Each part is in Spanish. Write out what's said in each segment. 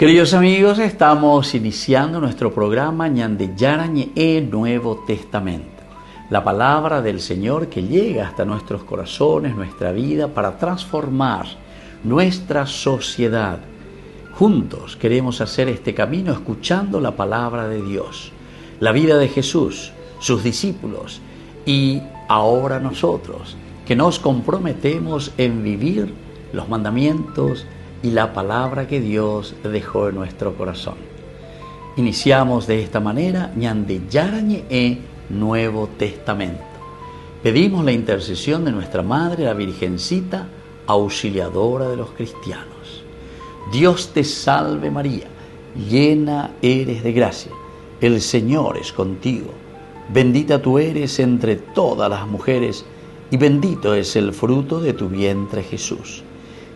Queridos amigos, estamos iniciando nuestro programa Ñande Yarañe Nuevo Testamento. La palabra del Señor que llega hasta nuestros corazones, nuestra vida, para transformar nuestra sociedad. Juntos queremos hacer este camino escuchando la palabra de Dios, la vida de Jesús, sus discípulos y ahora nosotros, que nos comprometemos en vivir los mandamientos y la palabra que Dios dejó en nuestro corazón. Iniciamos de esta manera Ñande Yarañe Nuevo Testamento. Pedimos la intercesión de nuestra Madre, la Virgencita, auxiliadora de los cristianos. Dios te salve María, llena eres de gracia, el Señor es contigo. Bendita tú eres entre todas las mujeres y bendito es el fruto de tu vientre Jesús.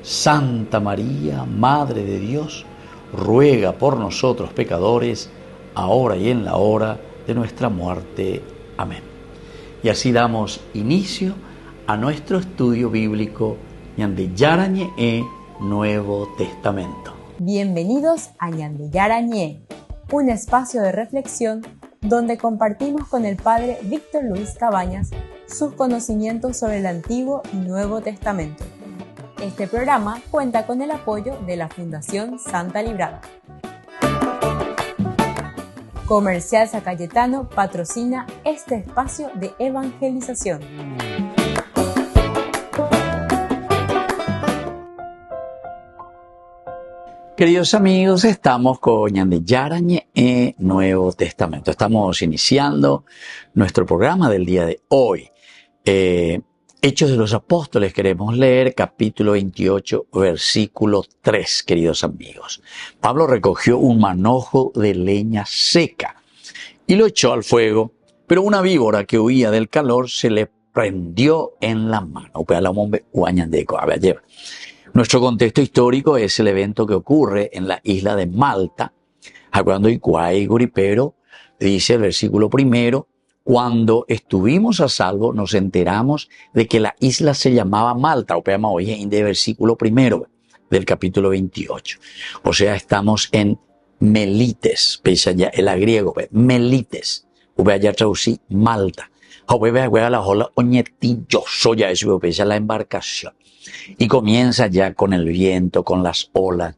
Santa María, Madre de Dios, ruega por nosotros pecadores, ahora y en la hora de nuestra muerte. Amén. Y así damos inicio a nuestro estudio bíblico Ñande Yarañe Nuevo Testamento. Bienvenidos a Ñande Yarañe, un espacio de reflexión donde compartimos con el Padre Víctor Luis Cabañas sus conocimientos sobre el Antiguo y Nuevo Testamento. Este programa cuenta con el apoyo de la Fundación Santa Librada. Comercial San Cayetano patrocina este espacio de evangelización. Queridos amigos, estamos con Ñande Yarañe Nuevo Testamento. Estamos iniciando nuestro programa del día de hoy. Hechos de los Apóstoles queremos leer, capítulo 28, versículo 3, queridos amigos. Pablo recogió un manojo de leña seca y lo echó al fuego, pero una víbora que huía del calor se le prendió en la mano. Nuestro contexto histórico es el evento que ocurre en la isla de Malta, cuando Iguay Guripero dice el versículo primero: cuando estuvimos a salvo, nos enteramos de que la isla se llamaba Malta. Hoy en el versículo primero del capítulo 28. O sea, estamos en Melites, el griego, Melites. Ya traducí Malta. La embarcación. Y comienza ya con el viento, con las olas.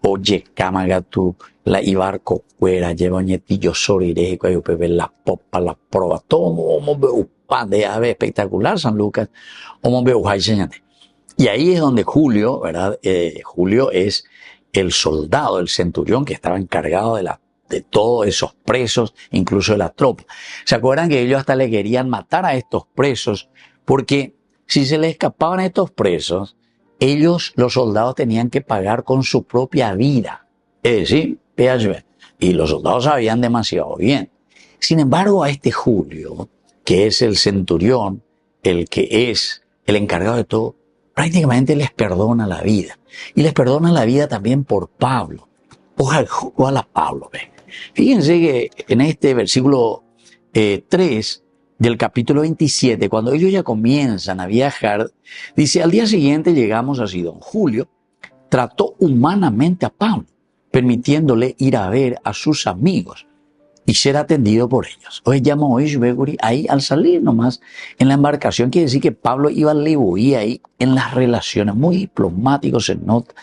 Oye, cámagatu, la ibarco fuera, lleva oñetillo soriré, la popa, la proa, todo pan de ave espectacular, San Lucas, y ahí es donde Julio, ¿verdad? Julio es el soldado, el centurión que estaba encargado de todos esos presos, incluso de la tropa. ¿Se acuerdan que ellos hasta le querían matar a estos presos? Porque si se les escapaban a estos presos, ellos, los soldados, tenían que pagar con su propia vida. Es decir, y los soldados sabían demasiado bien. Sin embargo, a este Julio, que es el centurión, el que es el encargado de todo, prácticamente les perdona la vida. Y les perdona la vida también por Pablo. Ojalá Pablo. Fíjense que en este versículo 3 del capítulo 27, cuando ellos ya comienzan a viajar, dice: al día siguiente llegamos a Sidón. Julio trató humanamente a Pablo, permitiéndole ir a ver a sus amigos y ser atendido por ellos. Hoy llamó ahí al salir nomás en la embarcación, quiere decir que Pablo iba al lebuí ahí en las relaciones, muy diplomático se nota,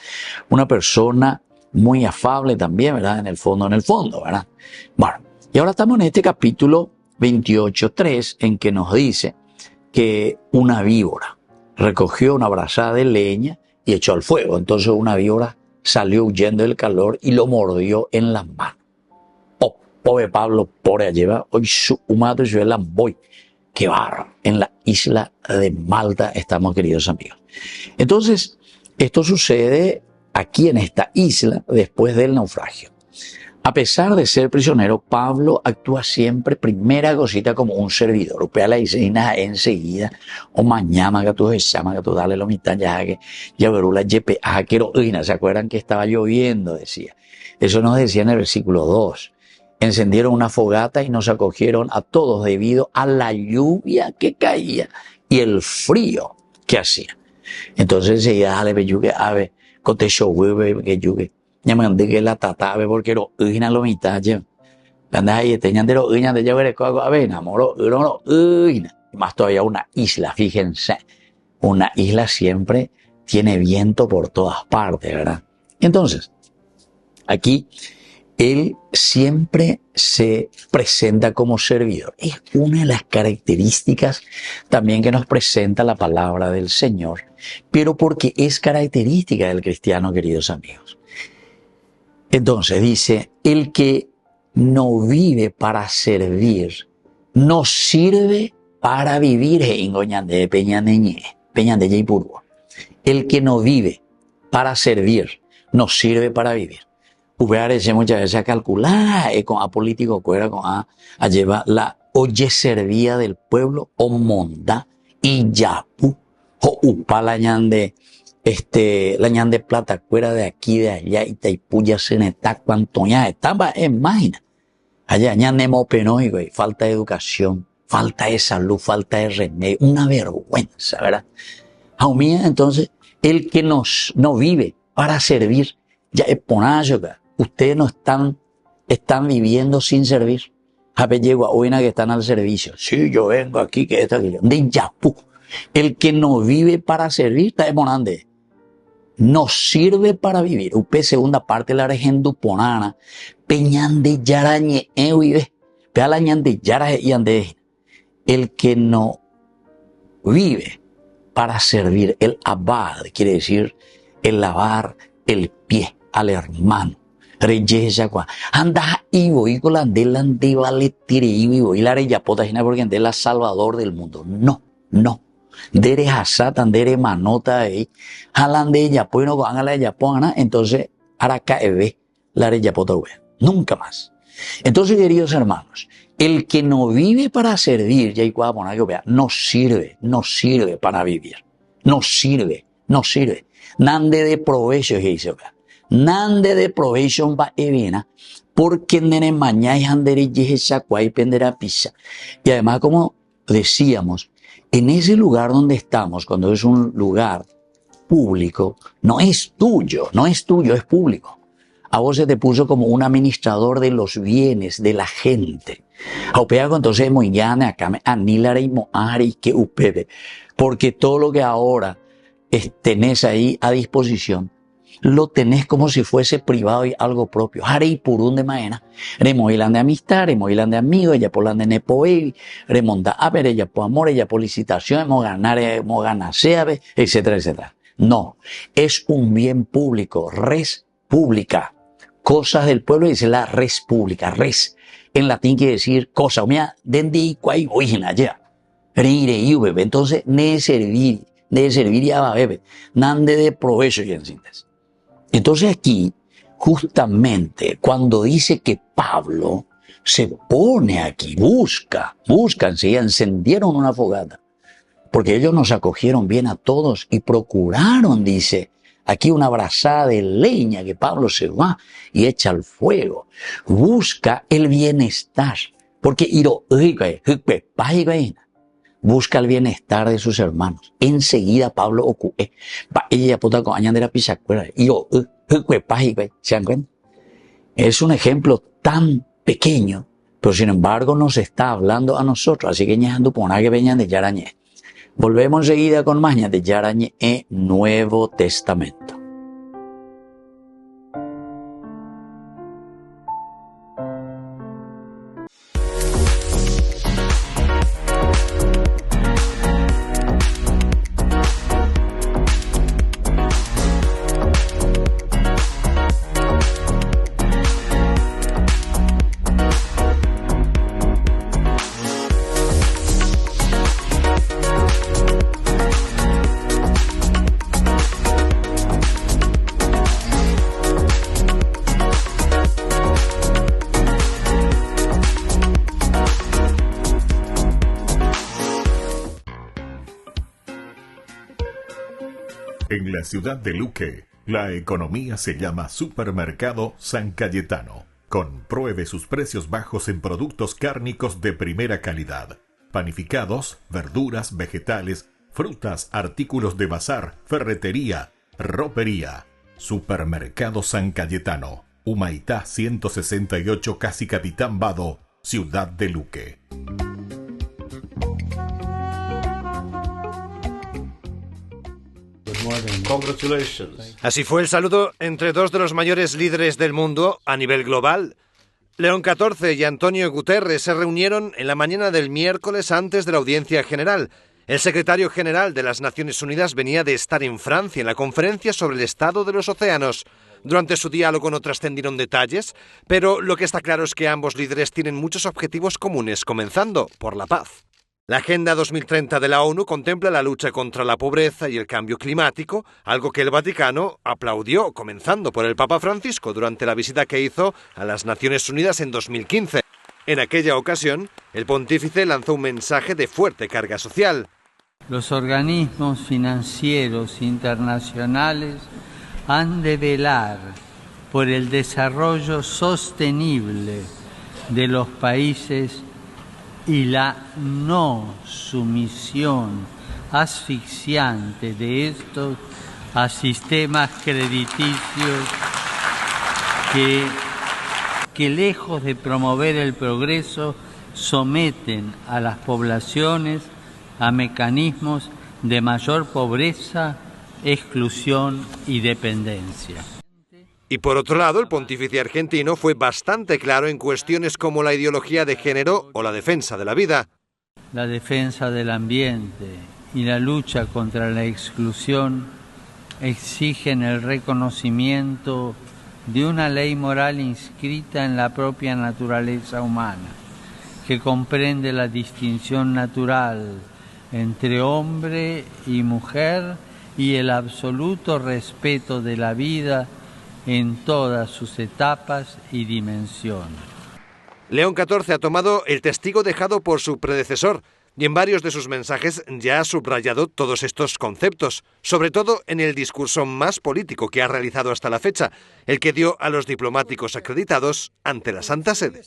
una persona muy afable también, ¿verdad? En el fondo, ¿verdad? Bueno, y ahora estamos en este capítulo 28:3, en que nos dice que una víbora recogió una brazada de leña y echó al fuego. Entonces una víbora salió huyendo del calor y lo mordió en la mano. Pobre Pablo, por allá, hoy su humado y la voy. Qué barro. En la isla de Malta estamos, queridos amigos. Entonces, esto sucede aquí en esta isla después del naufragio. A pesar de ser prisionero, Pablo actúa siempre, primera cosita, como un servidor. Upea la isla enseguida, o mañana que tú dale lo mitad ya que ya verula yepe quiero ¿se acuerdan que estaba lloviendo? Decía. Eso nos decía en el versículo 2. Encendieron una fogata y nos acogieron a todos debido a la lluvia que caía y el frío que hacía. Entonces enseguida dale yugue ave cotecho que yugue ñamande que la tatabe porque lo ina lo mitad ya. Anda ahí, tenían de lo ina de llevar el coago a ver, enamoró, ina. Más todavía una isla, fíjense. Una isla siempre tiene viento por todas partes, ¿verdad? Entonces, aquí él siempre se presenta como servidor. Es una de las características también que nos presenta la palabra del Señor, pero porque es característica del cristiano, queridos amigos. Entonces dice, el que no vive para servir, no sirve para vivir en Goñande, Peñande y Purgo. El que no vive para servir, no sirve para vivir. Ubearece muchas veces a calcular, con a político cuera, con a llevar la oye servía del pueblo, o monda, y yapu, o upa la ñande plata cuera de aquí, de allá, y taipuya seneta, cuanto ya estaba en máquina. Allá ñande mopenóigo, y falta de educación, falta de salud, falta de remedio, una vergüenza, ¿verdad? Aumía, entonces, el que no vive para servir, ya es ponayo, ustedes no están viviendo sin servir. A ver, llego a una que están al servicio. Sí, yo vengo aquí, que esto, que yo. De Yapú. El que no vive para servir, está demonande. No sirve para vivir. Upe segunda parte la regendu ponana. Peñan de yarañe, vive. Pea la ñan de yaraje y ande. El que no vive para servir, el abad, quiere decir el lavar el pie al hermano. Anda y voy con la de vale tire y voy la reyapota porque ande la salvador del mundo. No. Dere hasatan, dere manota ahí. Jalan de ella, pues no van a la yapona, entonces ahora cae la reyapota. Nunca más. Entonces, queridos hermanos, el que no vive para servir, ya hay que poner que vea, no sirve para vivir. No sirve. Nande de provecho, dice, vea. Nande de provecho va evena, porque nene mañana y andere yesa cuay pendera pisa. Y además, como decíamos, en ese lugar donde estamos, cuando es un lugar público, no es tuyo, es público. A vos se te puso como un administrador de los bienes de la gente. Entonces, moyane acá me anilare y moari que upebe, porque todo lo que ahora tenés ahí a disposición, lo tenés como si fuese privado y algo propio. Harei purún de maena, remoilan de amistad, remoilan de amigos, ella por la de nepo baby, remonta a ver, ella por amor, ella por licitación, hemos ganarse, etcétera, etcétera. No, es un bien público, res pública. Cosas del pueblo dice la res pública, res. En latín quiere decir cosa, o mea, dendi cuay oígena ya. Entonces, ne servir ya va bebe, nande de provecho y en síntesis. Entonces aquí, justamente, cuando dice que Pablo se pone aquí, busca, enseguida encendieron una fogata, porque ellos nos acogieron bien a todos y procuraron, dice, aquí una brazada de leña que Pablo se va y echa al fuego. Busca el bienestar, porque busca el bienestar de sus hermanos. Enseguida Pablo ocurre. Ella puta con añadera pisacuera. ¿Se dan cuenta? Es un ejemplo tan pequeño, pero sin embargo nos está hablando a nosotros. Así que ñajando poner que veñan de Yarañé. Volvemos enseguida con más de Yarañé en Nuevo Testamento. En la ciudad de Luque, la economía se llama Supermercado San Cayetano. Compruebe sus precios bajos en productos cárnicos de primera calidad. Panificados, verduras, vegetales, frutas, artículos de bazar, ferretería, ropería. Supermercado San Cayetano, Humaitá 168, Casi Capitán Vado, Ciudad de Luque. Así fue el saludo entre dos de los mayores líderes del mundo a nivel global. León XIV y Antonio Guterres se reunieron en la mañana del miércoles antes de la audiencia general. El secretario general de las Naciones Unidas venía de estar en Francia en la conferencia sobre el estado de los océanos. Durante su diálogo no trascendieron detalles, pero lo que está claro es que ambos líderes tienen muchos objetivos comunes, comenzando por la paz. La Agenda 2030 de la ONU contempla la lucha contra la pobreza y el cambio climático, algo que el Vaticano aplaudió, comenzando por el Papa Francisco durante la visita que hizo a las Naciones Unidas en 2015. En aquella ocasión, el pontífice lanzó un mensaje de fuerte carga social. Los organismos financieros internacionales han de velar por el desarrollo sostenible de los países y la no sumisión asfixiante de estos a sistemas crediticios que lejos de promover el progreso someten a las poblaciones a mecanismos de mayor pobreza, exclusión y dependencia. Y por otro lado, el pontífice argentino fue bastante claro en cuestiones como la ideología de género o la defensa de la vida. La defensa del ambiente y la lucha contra la exclusión exigen el reconocimiento de una ley moral inscrita en la propia naturaleza humana, que comprende la distinción natural entre hombre y mujer y el absoluto respeto de la vida en todas sus etapas y dimensiones. León XIV ha tomado el testigo dejado por su predecesor y en varios de sus mensajes ya ha subrayado todos estos conceptos, sobre todo en el discurso más político que ha realizado hasta la fecha, el que dio a los diplomáticos acreditados ante la Santa Sede.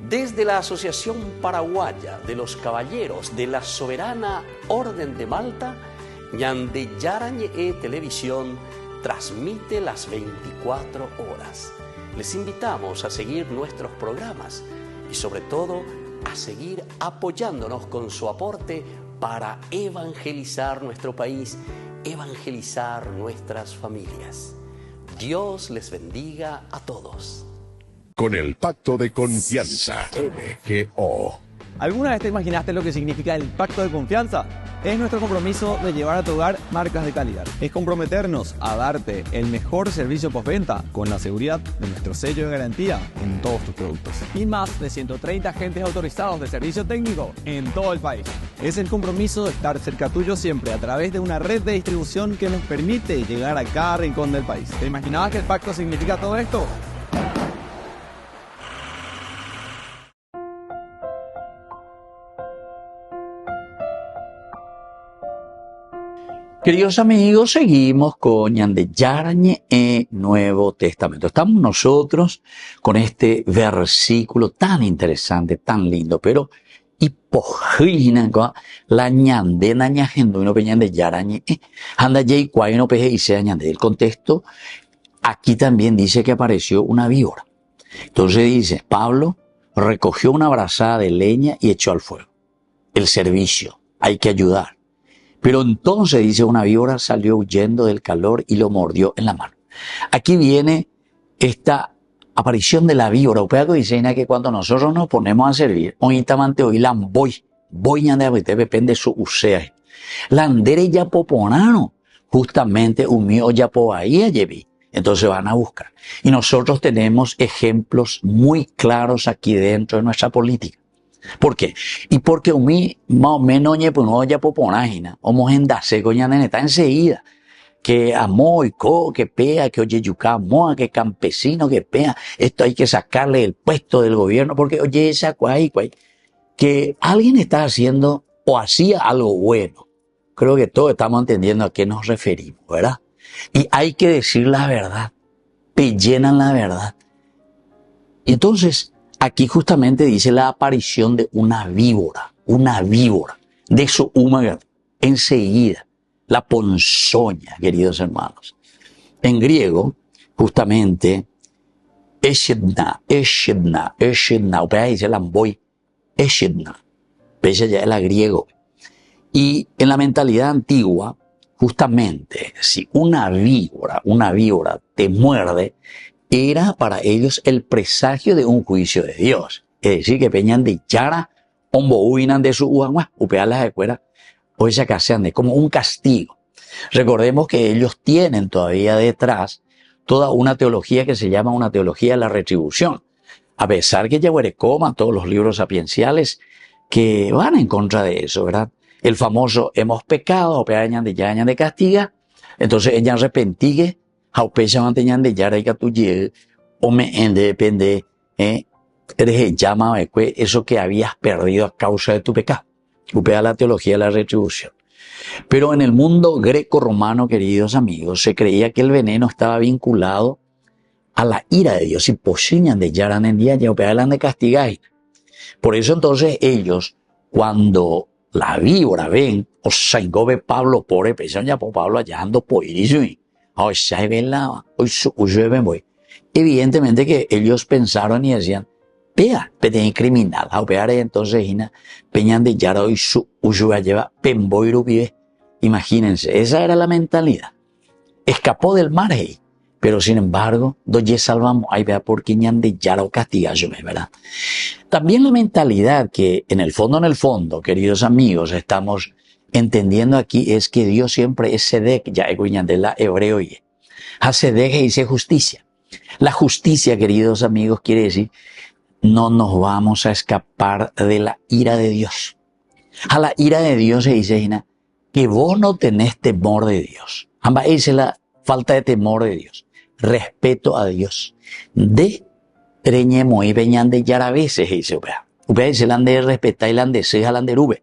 Desde la Asociación Paraguaya de los Caballeros de la Soberana Orden de Malta, Ñande Yarañe Televisión transmite las 24 horas. Les invitamos a seguir nuestros programas y sobre todo a seguir apoyándonos con su aporte para evangelizar nuestro país, evangelizar nuestras familias. Dios les bendiga a todos. Con el Pacto de Confianza, MGO. ¿Alguna vez te imaginaste lo que significa el Pacto de Confianza? Es nuestro compromiso de llevar a tu hogar marcas de calidad. Es comprometernos a darte el mejor servicio postventa con la seguridad de nuestro sello de garantía en todos tus productos. Y más de 130 agentes autorizados de servicio técnico en todo el país. Es el compromiso de estar cerca tuyo siempre a través de una red de distribución que nos permite llegar a cada rincón del país. ¿Te imaginabas que el pacto significa todo esto? Queridos amigos, seguimos con Ñande Yarañe Nuevo Testamento. Estamos nosotros con este versículo tan interesante, tan lindo, pero hipojina la ñande na ñajendo no peñande Yarañe anda jay cuay no peje y sea ñande. El contexto aquí también dice que apareció una víbora. Entonces dice, Pablo recogió una brazada de leña y echó al fuego. El servicio, hay que ayudar. Pero entonces, dice, una víbora salió huyendo del calor y lo mordió en la mano. Aquí viene esta aparición de la víbora. Upea que dice que cuando nosotros nos ponemos a servir, oítamante hoy la voy ñande abite depende su usea. La andere ya poponano, justamente un mío ya po ahí lleví. Entonces van a buscar. Y nosotros tenemos ejemplos muy claros aquí dentro de nuestra política. ¿Por qué? Y porque umi más o menos no ya poponágina, o endase coña está enseguida. Que amoy, que pea, que oye yuca, moa, que campesino, que pea. Esto hay que sacarle el puesto del gobierno, porque oye esa cuay, que alguien está haciendo o hacía algo bueno. Creo que todos estamos entendiendo a qué nos referimos, ¿verdad? Y hay que decir la verdad, pellenan la verdad. Y entonces, aquí justamente dice la aparición de una víbora, de su humaga, enseguida. la ponzoña, queridos hermanos. En griego, justamente, eshedna, upea dice lamboy, eshedna, pese ya era griego. Y en la mentalidad antigua, justamente, si una víbora te muerde, era para ellos el presagio de un juicio de Dios. Es decir, que peñan de chara, ombo uinan de su uangua, upea las escuelas, o esa casa de como un castigo. Recordemos que ellos tienen todavía detrás toda una teología que se llama una teología de la retribución. A pesar que Yahuerecoman, todos los libros sapienciales que van en contra de eso, ¿verdad? El famoso hemos pecado, opeañan de ya de castiga, entonces ella arrepentigue, haupecha manteñan de ya que tú llegues, o me depende, eres llama eso que habías perdido a causa de tu pecado. Upea la teología de la retribución. Pero en el mundo greco-romano, queridos amigos, se creía que el veneno estaba vinculado a la ira de Dios. Y poseñan de ya en día, ya opealan de castigar. Por eso entonces ellos, cuando la víbora ven, o se engobe Pablo por pensaron ya por Pablo allá ando por ir, evidentemente que ellos pensaron y decían, vea, peden criminal, a opear entonces peñan de yara hoy su uyuga lleva pemboiru vive. Imagínense, esa era la mentalidad. Escapó del mar, pero sin embargo, doye salvamos, ahí vea por quiñan de yara o castigallo, ¿verdad? También la mentalidad que en el fondo, queridos amigos, estamos entendiendo aquí es que Dios siempre es sedek, ya de la hebreo y sedek y dice justicia. La justicia, queridos amigos, quiere decir no nos vamos a escapar de la ira de Dios. A la ira de Dios se dice que vos no tenés temor de Dios. Ambas es la falta de temor de Dios. Respeto a Dios. De reñemo y veñan de yaraveses, dice Upea. Upea dice la de respetar y la de ceja la de rube.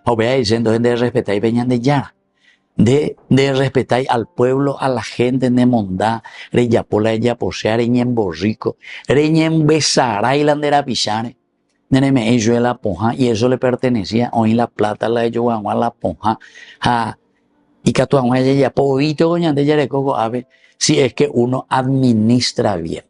Upea dice entonces de respetar y veñan de yara. De respetar al pueblo, a la gente de mondá, reyapola ella posea, reñen borrico, reñen besará y la de rapichare, neneme ello de la ponja, y eso le pertenecía, hoy la plata la ello a la ponja, y catuan ella ya povito goñan de yarecoco, a ver, si es que uno administra bien.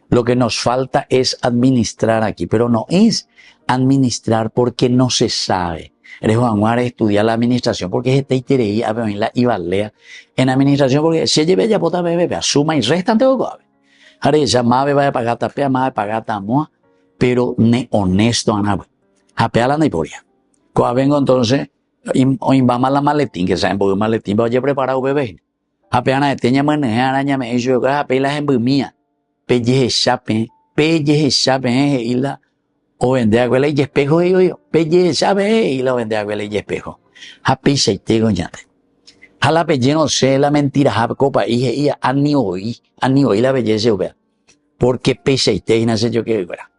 Lo que nos falta es administrar aquí, pero no es administrar porque no se sabe. Eres Juan Juárez estudiar la administración porque es teitereí a ver la ibalea en administración porque si lleve ya pota bebé suma y restante o coave. Ahora ya más va a pagar tapea más va a pagar tamoa pero ne honesto anabe. Apea la neiporia. Coavengo entonces hoy va mal la maletín que saben porque maletín va a preparar un bebé. Apea na teña manejar araña me ello ga apela en bumía. Pelle chape y la o vende agua y espejo y yo, pelle sabe y lo vende agua y espejo. Happy se te goñate. Jala pelle no sé la mentira, jap copa y ani hoy la belleza vea. Porque pese y te nace yo que vera.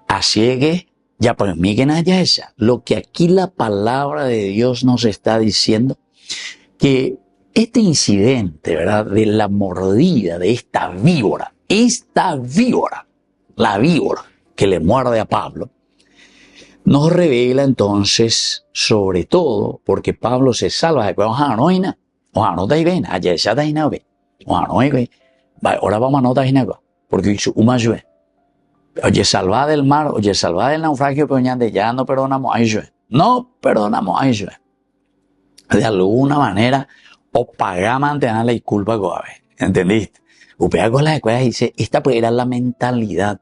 Así que ya por mí que nada esa. Lo que aquí la palabra de Dios nos está diciendo que este incidente, ¿verdad? De la mordida de esta víbora, la víbora que le muerde a Pablo, nos revela entonces, sobre todo, porque Pablo se salva de que ahora vamos a notar porque hizo una lluvia. Oye, salva del mar, oye, salva del naufragio, pero ya no perdonamos a ellos. No perdonamos a ellos. De alguna manera, o pagamos ante la disculpa, ¿entendiste? Upea con las escuelas dice, esta pues era la mentalidad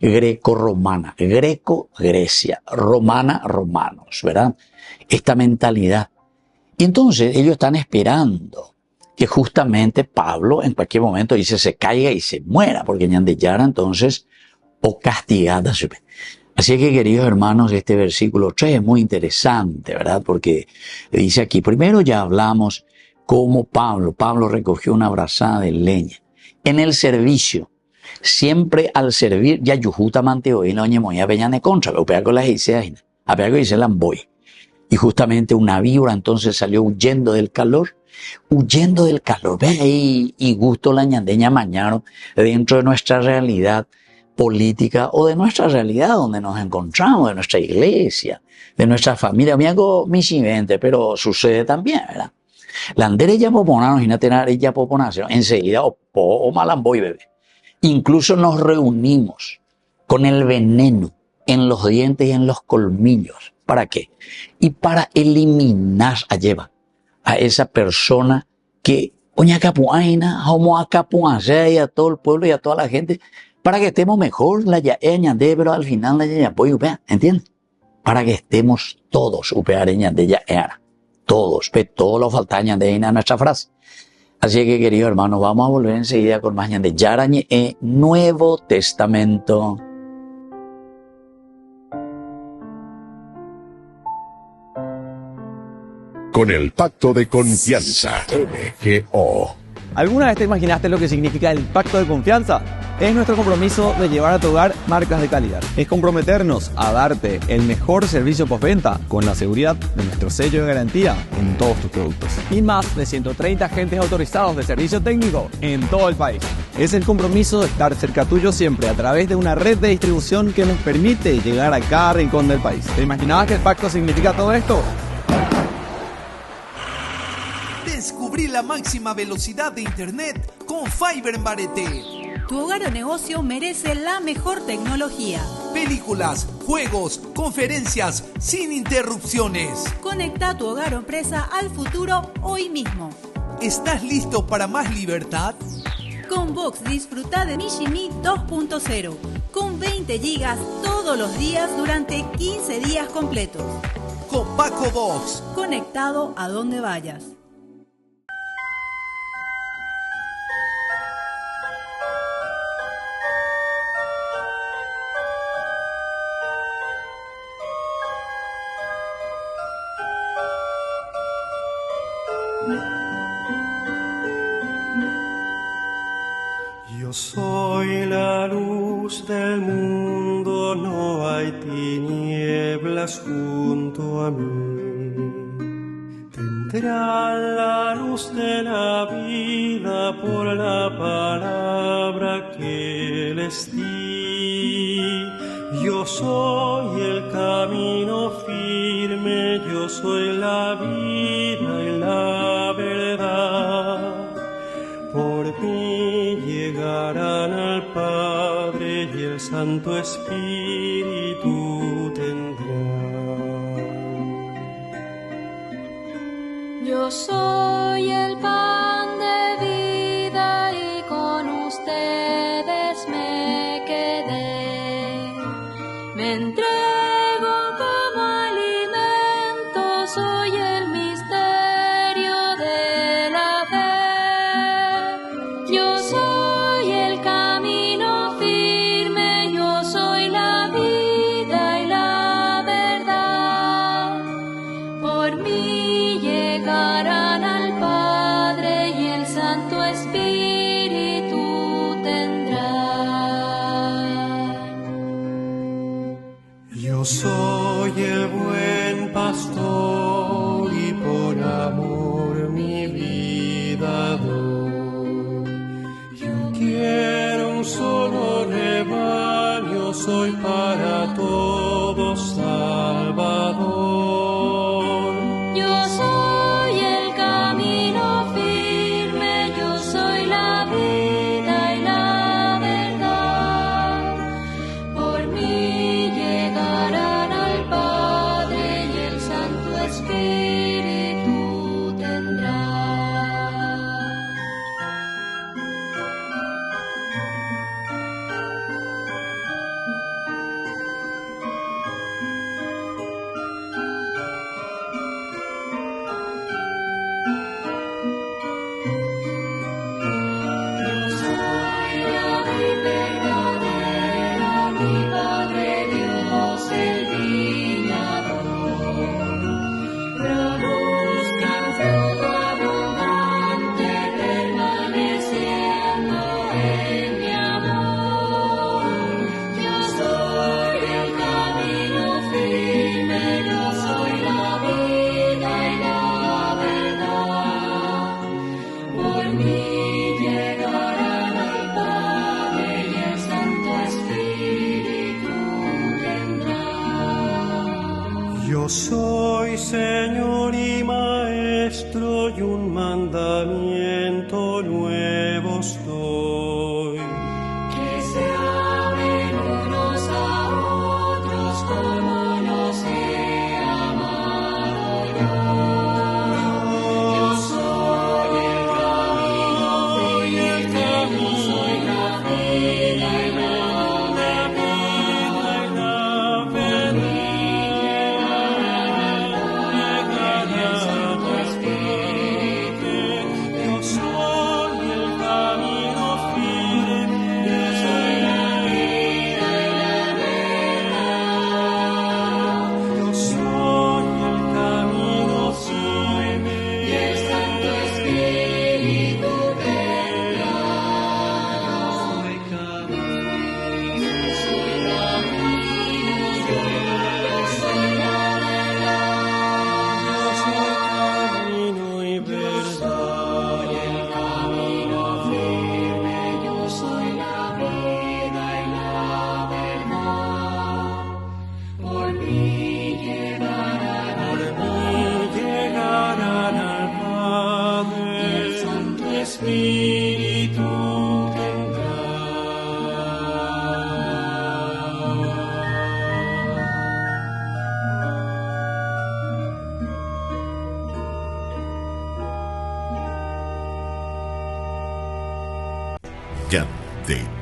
greco-romana, greco-Grecia, romana-romanos, ¿verdad? Esta mentalidad. Y entonces ellos están esperando que justamente Pablo en cualquier momento dice se caiga y se muera, porque ñandeyara entonces o castigada. Así que queridos hermanos, este versículo 3 es muy interesante, ¿verdad? Porque dice aquí, primero ya hablamos cómo Pablo recogió una brazada de leña. En el servicio, siempre al servir, ya yujuta manteo y no ñemoya peñane contra, lo pega con las iseas, a pega con dice lamboy. Y justamente una víbora entonces salió huyendo del calor, ve ahí, y gusto la ñandeña mañana dentro de nuestra realidad política o de nuestra realidad donde nos encontramos, de nuestra iglesia, de nuestra familia. Me hago misivente, pero sucede también, ¿verdad? La andere ya popona, no imagínate tener ella popona, enseguida o malamboy, bebé. Incluso nos reunimos con el veneno en los dientes y en los colmillos. ¿Para qué? Y para eliminar a esa persona que oña capuaina, homo a capuancia y a todo el pueblo y a toda la gente, para que estemos mejor, la ya ñande, pero al final la ya apoyo, ¿entiendes? Para que estemos todos, upeareña de ya era. Todos, todo lo faltaña de ina nuestra frase. Así que, queridos hermanos, vamos a volver enseguida con más de Yarañe en Nuevo Testamento. Con el pacto de confianza. MGO. ¿Alguna vez te imaginaste lo que significa el pacto de confianza? Es nuestro compromiso de llevar a tu hogar marcas de calidad. Es comprometernos a darte el mejor servicio postventa con la seguridad de nuestro sello de garantía en todos tus productos. Y más de 130 agentes autorizados de servicio técnico en todo el país. Es el compromiso de estar cerca tuyo siempre a través de una red de distribución que nos permite llegar a cada rincón del país. ¿Te imaginabas que el pacto significa todo esto? Descubrí la máxima velocidad de internet con Fiber en Barete. Tu hogar o negocio merece la mejor tecnología. Películas, juegos, conferencias, sin interrupciones. Conecta tu hogar o empresa al futuro hoy mismo. ¿Estás listo para más libertad? Con Vox disfruta de Mishimi 2.0 con 20 gigas todos los días durante 15 días completos. Con Paco Vox. Conectado a donde vayas. Yo soy la luz del mundo, no hay tinieblas junto a mí. Tendrán la luz de la vida por la palabra que les di. Yo soy el camino firme, yo soy la vida y la verdad. Por mí llegarán al Padre y el Santo Espíritu tendrán. Yo soy el pan de vida y con ustedes me quedé. Me entrego como alimento, soy el misterio de la fe. Yo soy el camino firme, yo soy la vida y la verdad. Por mí llegarán al Padre y el Santo Espíritu tendrán. Yo soy el buen pastor y por amor mi vida doy. Yo quiero un solo rebaño, soy para todos Salvador. Yo soy el camino firme, yo soy la vida y la verdad. Por mí llegarán al Padre y el Santo Espíritu tendrán.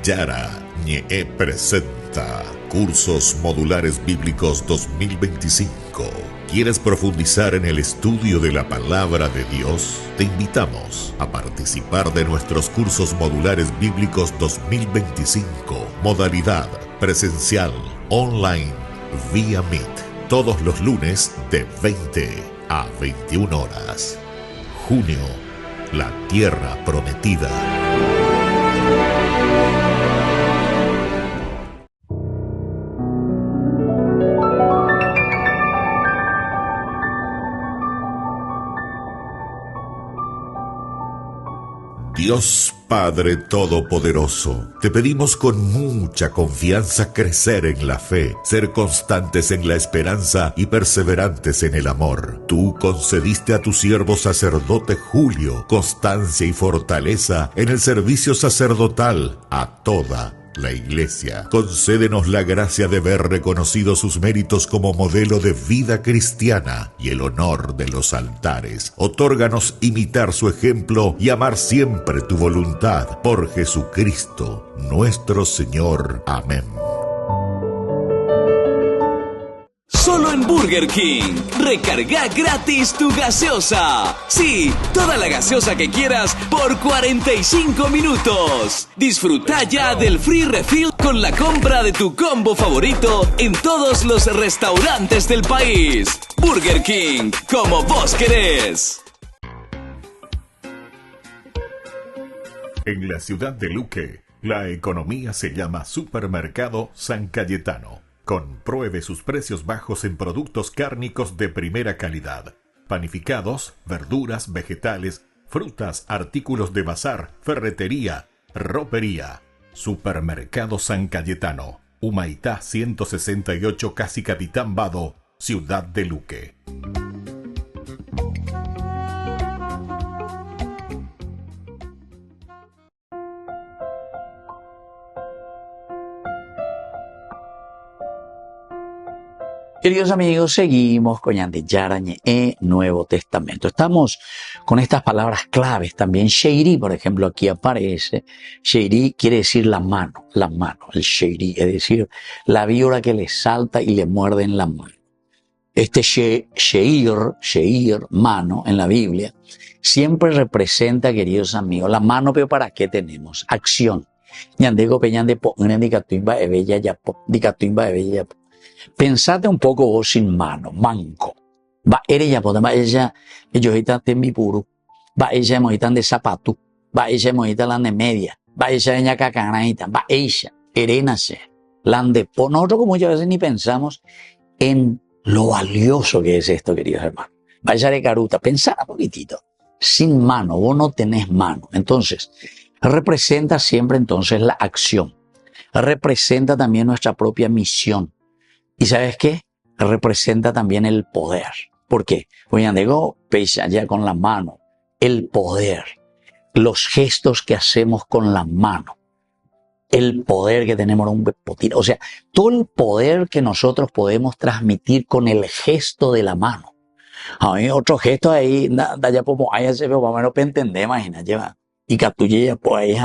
Yara Ñe presenta Cursos Modulares Bíblicos 2025. ¿Quieres profundizar en el estudio de la Palabra de Dios? Te invitamos a participar de nuestros Cursos Modulares Bíblicos 2025. Modalidad presencial, online, vía Meet. Todos los lunes de 20 a 21 horas. Junio, la Tierra Prometida. Dios Padre Todopoderoso, te pedimos con mucha confianza crecer en la fe, ser constantes en la esperanza y perseverantes en el amor. Tú concediste a tu siervo sacerdote Julio constancia y fortaleza en el servicio sacerdotal a toda la Iglesia. Concédenos la gracia de ver reconocidos sus méritos como modelo de vida cristiana y el honor de los altares. Otórganos imitar su ejemplo y amar siempre tu voluntad. Por Jesucristo, nuestro Señor. Amén. Solo en Burger King. Recarga gratis tu gaseosa. Sí, toda la gaseosa que quieras por 45 minutos. Disfruta ya del free refill con la compra de tu combo favorito en todos los restaurantes del país. Burger King, como vos querés. En la ciudad de Luque, la economía se llama Supermercado San Cayetano. Compruebe sus precios bajos en productos cárnicos de primera calidad. Panificados, verduras, vegetales, frutas, artículos de bazar, ferretería, ropería. Supermercado San Cayetano. Humaitá 168, Casi Capitán Vado, ciudad de Luque. Queridos amigos, seguimos con Yara Ñe Nuevo Testamento. Estamos con estas palabras claves también. Sheiri, por ejemplo, aquí aparece. Sheiri quiere decir la mano, el sheiri, es decir, la víbora que le salta y le muerde en la mano. Este sheir, mano, en la Biblia, siempre representa, queridos amigos, la mano, pero ¿para qué tenemos? Acción. Pensate un poco vos sin mano, manco. Va ella podemos ella ellos están de mi puro. Va ella mojitan de zapato. Va ella mojitan la de media. Va ella ella cacanaita. Va ella erenase. Lande por nosotros como muchas veces ni pensamos en lo valioso que es esto, queridos hermanos. Va ella de caruta. Pensad un poquitito. Sin mano, vos no tenés mano. Entonces, representa siempre entonces la acción. Representa también nuestra propia misión. ¿Y sabes qué? Representa también el poder. ¿Por qué? Porque digo, pesa ya con la mano, el poder, los gestos que hacemos con la mano, el poder que tenemos un potín, o sea, todo el poder que nosotros podemos transmitir con el gesto de la mano. A mí otro gesto ahí, ya como ahí se ve, más o menos para entender, imagina, lleva, y que tú llevas por ahí,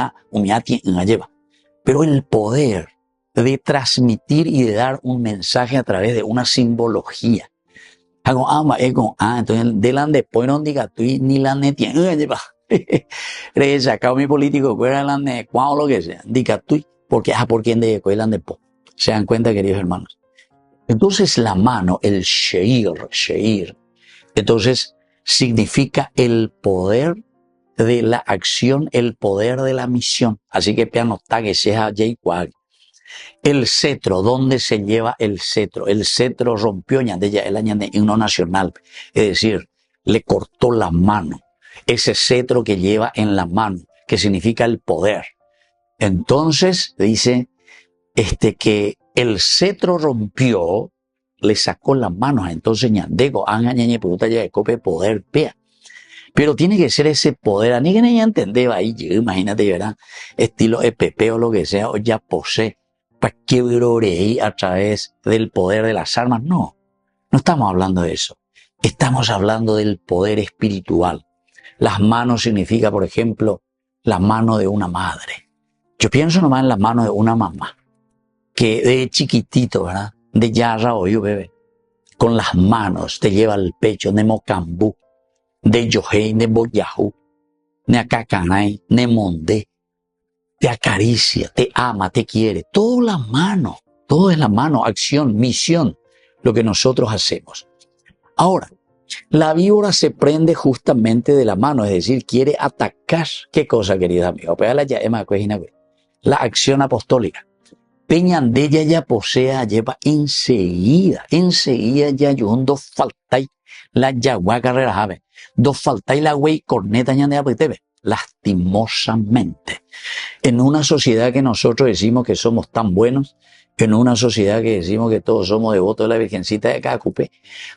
lleva. pero el poder de transmitir y de dar un mensaje a través de una simbología. Entonces, delante después no diga tú ni la netiene. Re sacado mi político, fuera la ne, cuando lo que sea, diga tú, porque por quién de delante po. Se dan cuenta, queridos hermanos. Entonces, la mano, el sheir, entonces significa el poder de la acción, el poder de la misión. Así que piano que sea J. El cetro, ¿dónde se lleva el cetro? El cetro rompió el himno nacional, es decir, le cortó la mano. Ese cetro que lleva en la mano, que significa el poder. Entonces dice que el cetro rompió, le sacó las manos. Entonces poder pea. Pero tiene que ser ese poder. A nadie ya entendeba ahí, imagínate, ¿verdad? Estilo EPP o lo que sea, o ya posee. ¿Para qué broreí a través del poder de las armas? No estamos hablando de eso. Estamos hablando del poder espiritual. Las manos significa, por ejemplo, la mano de una madre. Yo pienso nomás en la mano de una mamá, que de chiquitito, ¿verdad? De yarra o yo bebé, con las manos te lleva al pecho, de mocambú, de yohei, de boyajú, de acacanay, de mondé. Te acaricia, te ama, te quiere. Todo es la mano, acción, misión, lo que nosotros hacemos. Ahora, la víbora se prende justamente de la mano, es decir, quiere atacar. ¿Qué cosa, queridos amigos? La acción apostólica. Peñandella ya posea, lleva enseguida ya yo dos faltai la yagua carrera jave, dos faltai la güey corneta ñandea pitebe. Lastimosamente, en una sociedad que nosotros decimos que somos tan buenos, en una sociedad que decimos que todos somos devotos de la Virgencita de Cacupé,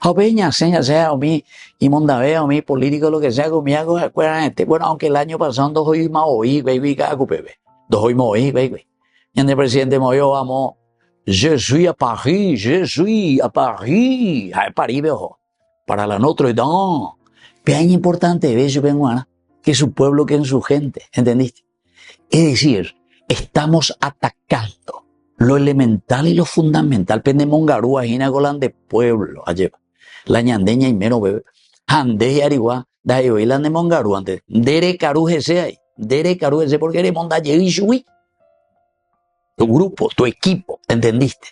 o peña, sea o mi y mondavea o mi político, lo que sea, conmigo, bueno, aunque el año pasado dos hoy más oí, baby, Cacupé, dos hoy más oí, baby, y el presidente movió, vamos, je suis à Paris, a París, viejo, para la Notre Dame, peña importante, ve, yo vengo a que su pueblo, que en su gente, ¿entendiste? Es decir, estamos atacando lo elemental y lo fundamental. Pendemongarúa, Gina Golán de pueblo, allá la ñandeña y menos bebé, ande y arigua, da yo y la de Mongarú antes, dere carujese ahí, porque eres mondaye y shui. Tu grupo, tu equipo, ¿entendiste?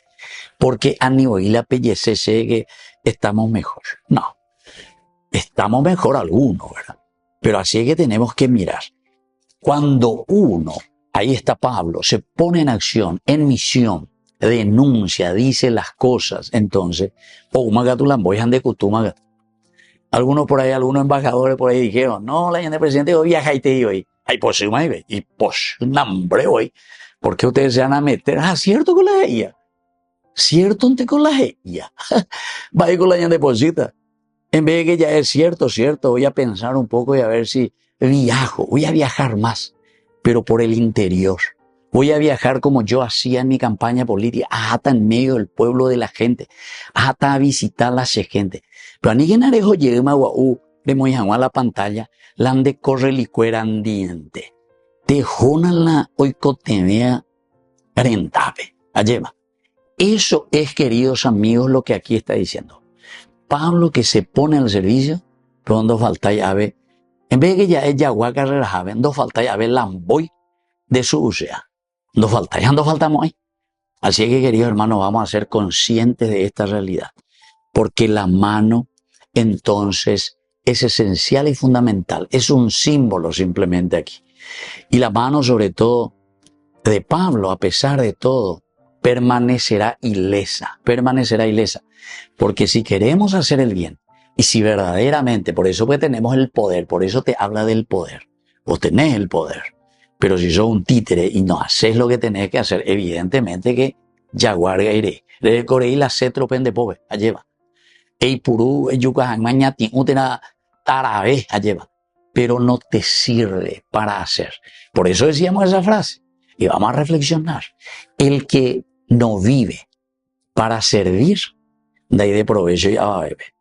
Porque a nivel la pellece que estamos mejor. No, estamos mejor algunos, ¿verdad? Pero así es que tenemos que mirar. Cuando uno, ahí está Pablo, se pone en acción, en misión, denuncia, dice las cosas, entonces, algunos por ahí, algunos embajadores por ahí dijeron, no, la gente presidente hoy viaja y te digo, y pues nombre hoy, ¿por qué ustedes se van a meter? Cierto con la ella, cierto con la ella, va a ir con la gente posita. En vez de que ya es cierto, voy a pensar un poco y a ver si voy a viajar más, pero por el interior. Voy a viajar como yo hacía en mi campaña política, hasta en medio del pueblo de la gente, hasta a visitar a la gente. Pero a ni que narejo llegue de muy a la pantalla, la ande corre licuera andiente. Te jonan la oicotemea rentable. Alleva. Eso es, queridos amigos, lo que aquí está diciendo. Pablo que se pone al servicio, pero no falta ya ver, en vez de que ya es Yagua Carrera Jave, no falta ya ver Lamboy de su usea. No faltamos ahí. Así que, queridos hermanos, vamos a ser conscientes de esta realidad. Porque la mano, entonces, es esencial y fundamental. Es un símbolo simplemente aquí. Y la mano, sobre todo, de Pablo, a pesar de todo, permanecerá ilesa. Porque si queremos hacer el bien, y si verdaderamente, por eso pues tenemos el poder, por eso te habla del poder. Vos tenés el poder. Pero si sos un títere y no haces lo que tenés que hacer, evidentemente que yaguarga iré. Le correí la cetro pende pobre, alleva. Ey purú, yucajan, mañatín, utena tarabé, alleva. Pero no te sirve para hacer. Por eso decíamos esa frase. Y vamos a reflexionar. El que no vive para servir, de ahí de provecho ya va a beber.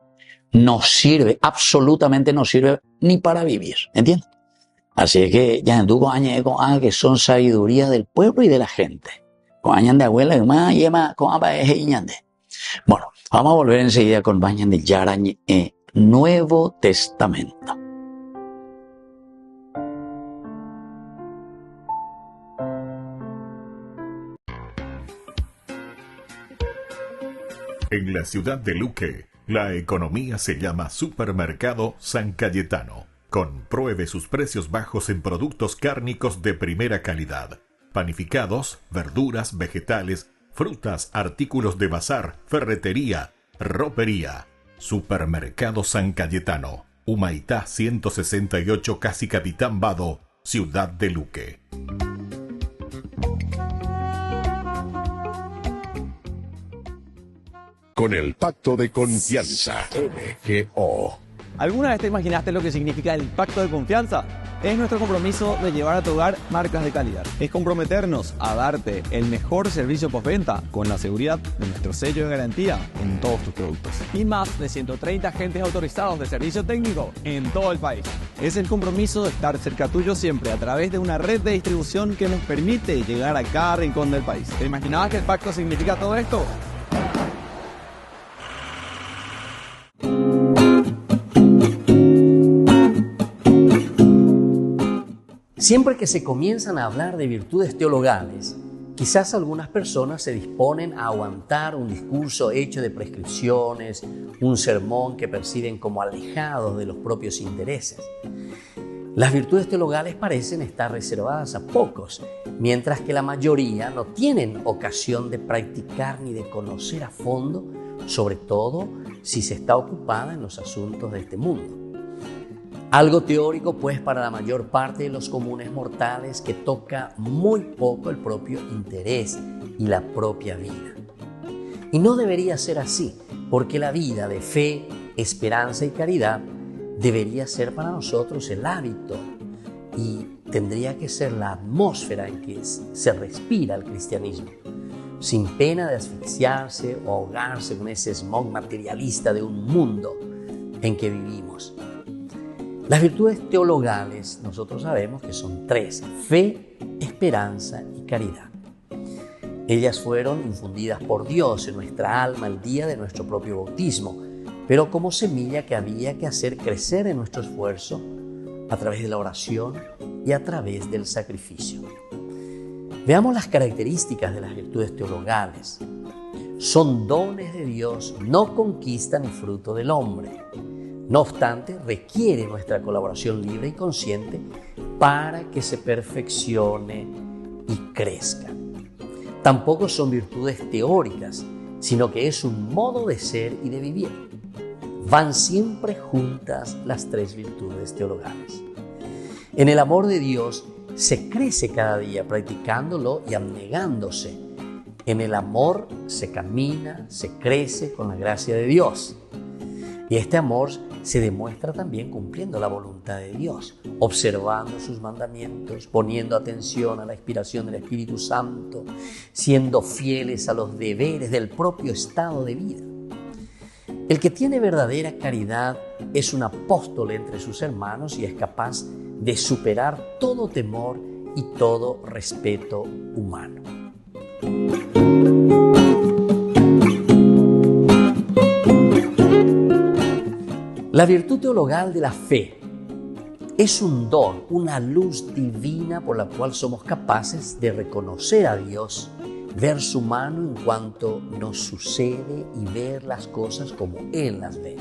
No sirve, absolutamente no sirve ni para vivir, ¿entiendes? Así es que ya tú con años que son sabiduría del pueblo y de la gente. Con años de abuela, más y más, con bueno, vamos a volver enseguida con Bañan de Yarañe, Nuevo Testamento. En la ciudad de Luque, la economía se llama Supermercado San Cayetano. Compruebe sus precios bajos en productos cárnicos de primera calidad. Panificados, verduras, vegetales, frutas, artículos de bazar, ferretería, ropería. Supermercado San Cayetano. Humaitá 168, Casi Capitán Vado, ciudad de Luque. Con el pacto de confianza, MGO. ¿Alguna vez te imaginaste lo que significa el pacto de confianza? Es nuestro compromiso de llevar a tu hogar marcas de calidad. Es comprometernos a darte el mejor servicio postventa con la seguridad de nuestro sello de garantía en todos tus productos. Y más de 130 agentes autorizados de servicio técnico en todo el país. Es el compromiso de estar cerca tuyo siempre a través de una red de distribución que nos permite llegar a cada rincón del país. ¿Te imaginabas que el pacto significa todo esto? Siempre que se comienzan a hablar de virtudes teologales, quizás algunas personas se disponen a aguantar un discurso hecho de prescripciones, un sermón que perciben como alejados de los propios intereses. Las virtudes teologales parecen estar reservadas a pocos, mientras que la mayoría no tienen ocasión de practicar ni de conocer a fondo, sobre todo si se está ocupada en los asuntos de este mundo. Algo teórico, pues, para la mayor parte de los comunes mortales que toca muy poco el propio interés y la propia vida. Y no debería ser así, porque la vida de fe, esperanza y caridad debería ser para nosotros el hábito y tendría que ser la atmósfera en que se respira el cristianismo, sin pena de asfixiarse o ahogarse con ese smog materialista de un mundo en que vivimos. Las virtudes teologales, nosotros sabemos que son tres: fe, esperanza y caridad. Ellas fueron infundidas por Dios en nuestra alma el día de nuestro propio bautismo, pero como semilla que había que hacer crecer en nuestro esfuerzo a través de la oración y a través del sacrificio. Veamos las características de las virtudes teologales. Son dones de Dios, no conquista ni fruto del hombre. No obstante, requiere nuestra colaboración libre y consciente para que se perfeccione y crezca. Tampoco son virtudes teóricas, sino que es un modo de ser y de vivir. Van siempre juntas las tres virtudes teologales. En el amor de Dios se crece cada día practicándolo y abnegándose. En el amor se camina, se crece con la gracia de Dios. Y este amor se demuestra también cumpliendo la voluntad de Dios, observando sus mandamientos, poniendo atención a la inspiración del Espíritu Santo, siendo fieles a los deberes del propio estado de vida. El que tiene verdadera caridad es un apóstol entre sus hermanos y es capaz de superar todo temor y todo respeto humano. La virtud teologal de la fe es un don, una luz divina por la cual somos capaces de reconocer a Dios, ver su mano en cuanto nos sucede y ver las cosas como Él las ve.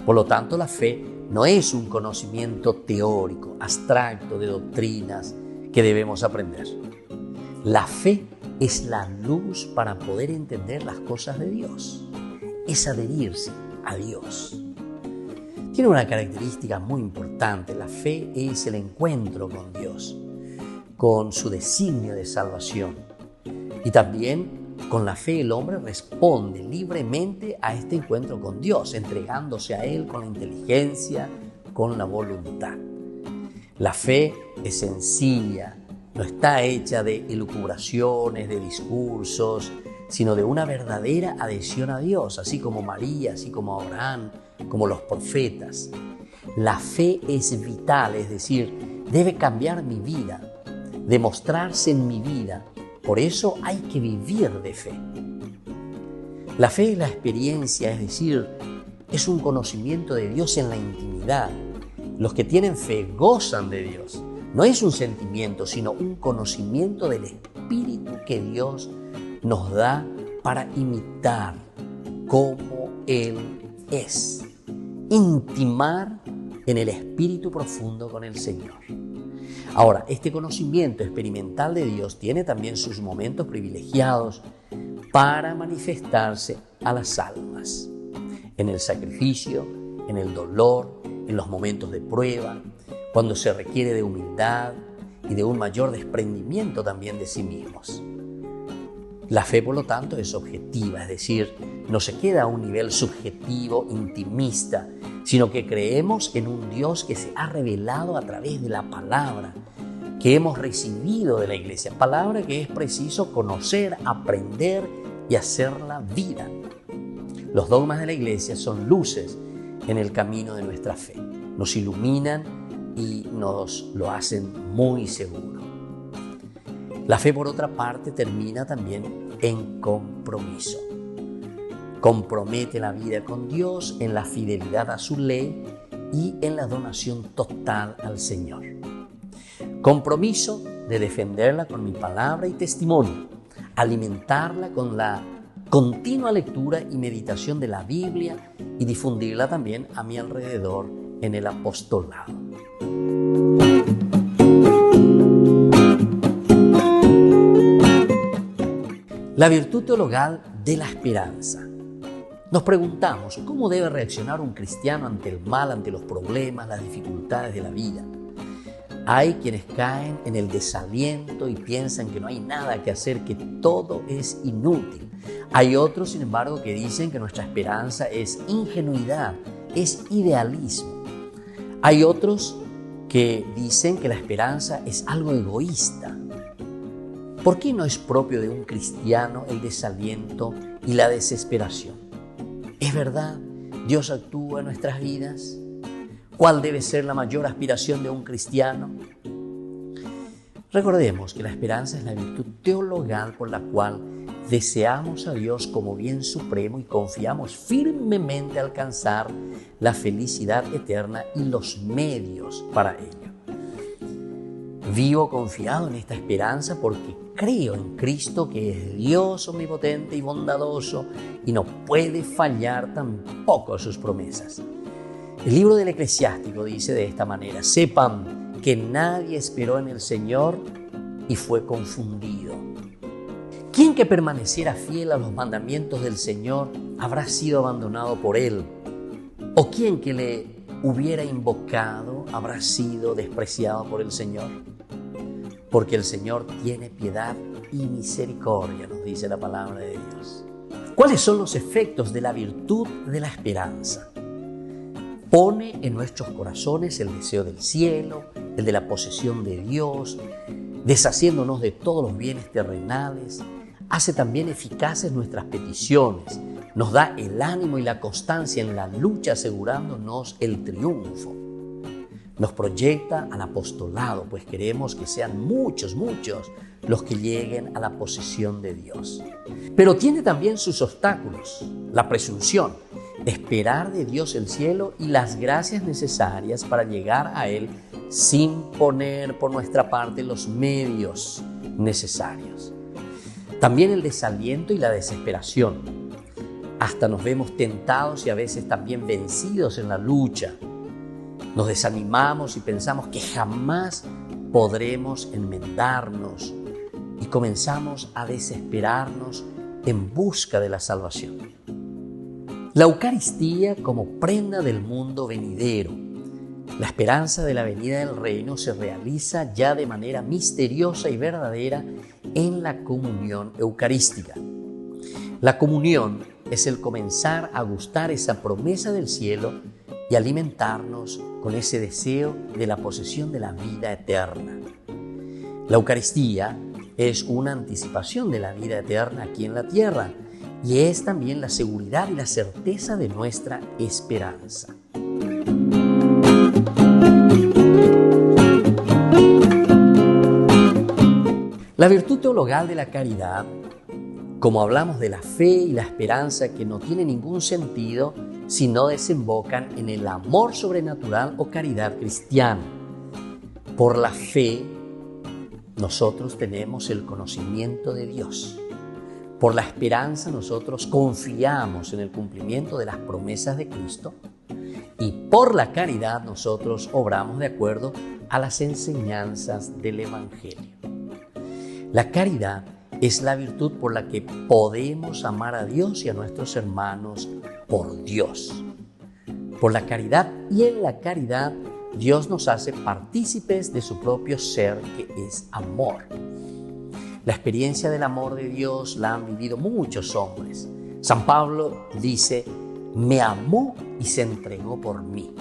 Por lo tanto, la fe no es un conocimiento teórico, abstracto de doctrinas que debemos aprender. La fe es la luz para poder entender las cosas de Dios, es adherirse a Dios. Tiene una característica muy importante: la fe es el encuentro con Dios, con su designio de salvación. Y también con la fe el hombre responde libremente a este encuentro con Dios, entregándose a Él con la inteligencia, con la voluntad. La fe es sencilla, no está hecha de elucubraciones, de discursos, sino de una verdadera adhesión a Dios, así como María, así como Abraham, como los profetas. La fe es vital, es decir, debe cambiar mi vida, demostrarse en mi vida. Por eso hay que vivir de fe. La fe es la experiencia, es decir, es un conocimiento de Dios en la intimidad. Los que tienen fe gozan de Dios. No es un sentimiento, sino un conocimiento del Espíritu que Dios nos da para imitar cómo Él es. Intimar en el Espíritu profundo con el Señor. Ahora, este conocimiento experimental de Dios tiene también sus momentos privilegiados para manifestarse a las almas. En el sacrificio, en el dolor, en los momentos de prueba, cuando se requiere de humildad y de un mayor desprendimiento también de sí mismos. La fe, por lo tanto, es objetiva, es decir, no se queda a un nivel subjetivo, intimista, sino que creemos en un Dios que se ha revelado a través de la palabra que hemos recibido de la Iglesia, palabra que es preciso conocer, aprender y hacerla vida. Los dogmas de la Iglesia son luces en el camino de nuestra fe, nos iluminan y nos lo hacen muy seguro. La fe, por otra parte, termina también en compromiso. Compromete la vida con Dios en la fidelidad a su ley y en la donación total al Señor. Compromiso de defenderla con mi palabra y testimonio, alimentarla con la continua lectura y meditación de la Biblia y difundirla también a mi alrededor en el apostolado. La virtud teologal de la esperanza. Nos preguntamos, ¿cómo debe reaccionar un cristiano ante el mal, ante los problemas, las dificultades de la vida? Hay quienes caen en el desaliento y piensan que no hay nada que hacer, que todo es inútil. Hay otros, sin embargo, que dicen que nuestra esperanza es ingenuidad, es idealismo. Hay otros que dicen que la esperanza es algo egoísta. ¿Por qué no es propio de un cristiano el desaliento y la desesperación? ¿Es verdad? ¿Dios actúa en nuestras vidas? ¿Cuál debe ser la mayor aspiración de un cristiano? Recordemos que la esperanza es la virtud teologal por la cual deseamos a Dios como bien supremo y confiamos firmemente alcanzar la felicidad eterna y los medios para ello. Vivo confiado en esta esperanza porque creo en Cristo, que es Dios omnipotente y bondadoso y no puede fallar tampoco sus promesas. El libro del Eclesiástico dice de esta manera: sepan que nadie esperó en el Señor y fue confundido. ¿Quién que permaneciera fiel a los mandamientos del Señor habrá sido abandonado por Él? ¿O quién que le hubiera invocado habrá sido despreciado por el Señor? Porque el Señor tiene piedad y misericordia, nos dice la palabra de Dios. ¿Cuáles son los efectos de la virtud de la esperanza? Pone en nuestros corazones el deseo del cielo, el de la posesión de Dios, deshaciéndonos de todos los bienes terrenales. Hace también eficaces nuestras peticiones, nos da el ánimo y la constancia en la lucha, asegurándonos el triunfo. Nos proyecta al apostolado, pues queremos que sean muchos los que lleguen a la posesión de Dios. Pero tiene también sus obstáculos: la presunción, esperar de Dios el cielo y las gracias necesarias para llegar a Él sin poner por nuestra parte los medios necesarios. También el desaliento y la desesperación. Hasta nos vemos tentados y a veces también vencidos en la lucha. Nos desanimamos y pensamos que jamás podremos enmendarnos y comenzamos a desesperarnos en busca de la salvación. La Eucaristía como prenda del mundo venidero. La esperanza de la venida del reino se realiza ya de manera misteriosa y verdadera en la comunión eucarística. La comunión es el comenzar a gustar esa promesa del cielo y alimentarnos con ese deseo de la posesión de la vida eterna. La Eucaristía es una anticipación de la vida eterna aquí en la tierra y es también la seguridad y la certeza de nuestra esperanza. La virtud teologal de la caridad, como hablamos de la fe y la esperanza que no tiene ningún sentido si no desembocan en el amor sobrenatural o caridad cristiana. Por la fe, nosotros tenemos el conocimiento de Dios. Por la esperanza, nosotros confiamos en el cumplimiento de las promesas de Cristo. Y por la caridad, nosotros obramos de acuerdo a las enseñanzas del Evangelio. La caridad es la virtud por la que podemos amar a Dios y a nuestros hermanos por Dios. Por la caridad y en la caridad, Dios nos hace partícipes de su propio ser, que es amor. La experiencia del amor de Dios la han vivido muchos hombres. San Pablo dice: me amó y se entregó por mí.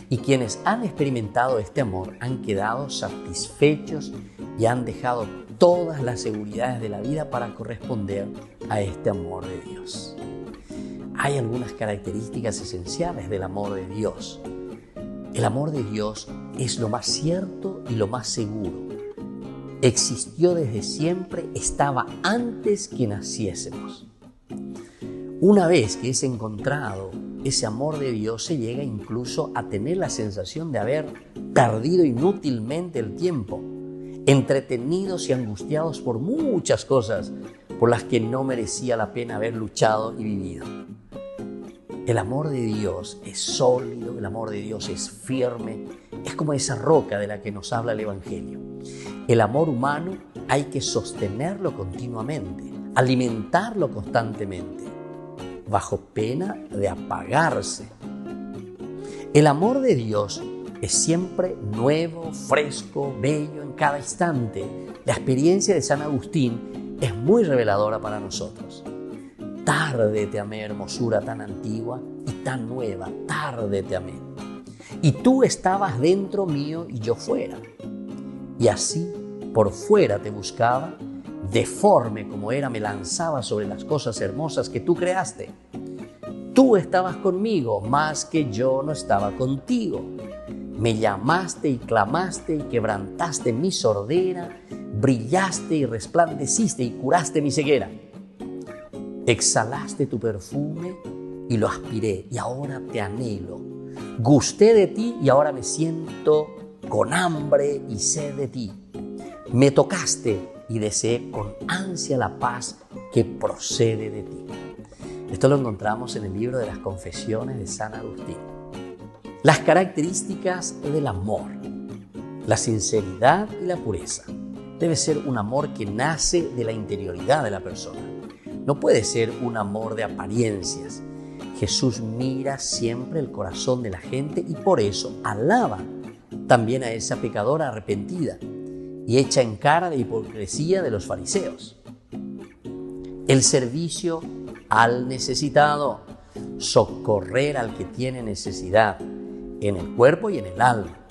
Y quienes han experimentado este amor han quedado satisfechos y han dejado todas las seguridades de la vida para corresponder a este amor de Dios. Hay algunas características esenciales del amor de Dios. El amor de Dios es lo más cierto y lo más seguro. Existió desde siempre, estaba antes que naciésemos. Una vez que es encontrado ese amor de Dios, se llega incluso a tener la sensación de haber perdido inútilmente el tiempo, entretenidos y angustiados por muchas cosas por las que no merecía la pena haber luchado y vivido. El amor de Dios es sólido, el amor de Dios es firme, es como esa roca de la que nos habla el Evangelio. El amor humano hay que sostenerlo continuamente, alimentarlo constantemente, bajo pena de apagarse. El amor de Dios es siempre nuevo, fresco, bello en cada instante. La experiencia de San Agustín es muy reveladora para nosotros. Tarde te amé, hermosura tan antigua y tan nueva, tarde te amé. Y tú estabas dentro mío y yo fuera. Y así, por fuera te buscaba, deforme como era, me lanzaba sobre las cosas hermosas que tú creaste. Tú estabas conmigo, más que yo no estaba contigo. Me llamaste y clamaste y quebrantaste mi sordera, brillaste y resplandeciste y curaste mi ceguera. Exhalaste tu perfume y lo aspiré y ahora te anhelo. Gusté de ti y ahora me siento con hambre y sed de ti. Me tocaste y deseé con ansia la paz que procede de ti. Esto lo encontramos en el libro de las Confesiones de San Agustín. Las características del amor: la sinceridad y la pureza. Debe ser un amor que nace de la interioridad de la persona. No puede ser un amor de apariencias. Jesús mira siempre el corazón de la gente y por eso alaba también a esa pecadora arrepentida y echa en cara la hipocresía de los fariseos. El servicio al necesitado, socorrer al que tiene necesidad en el cuerpo y en el alma.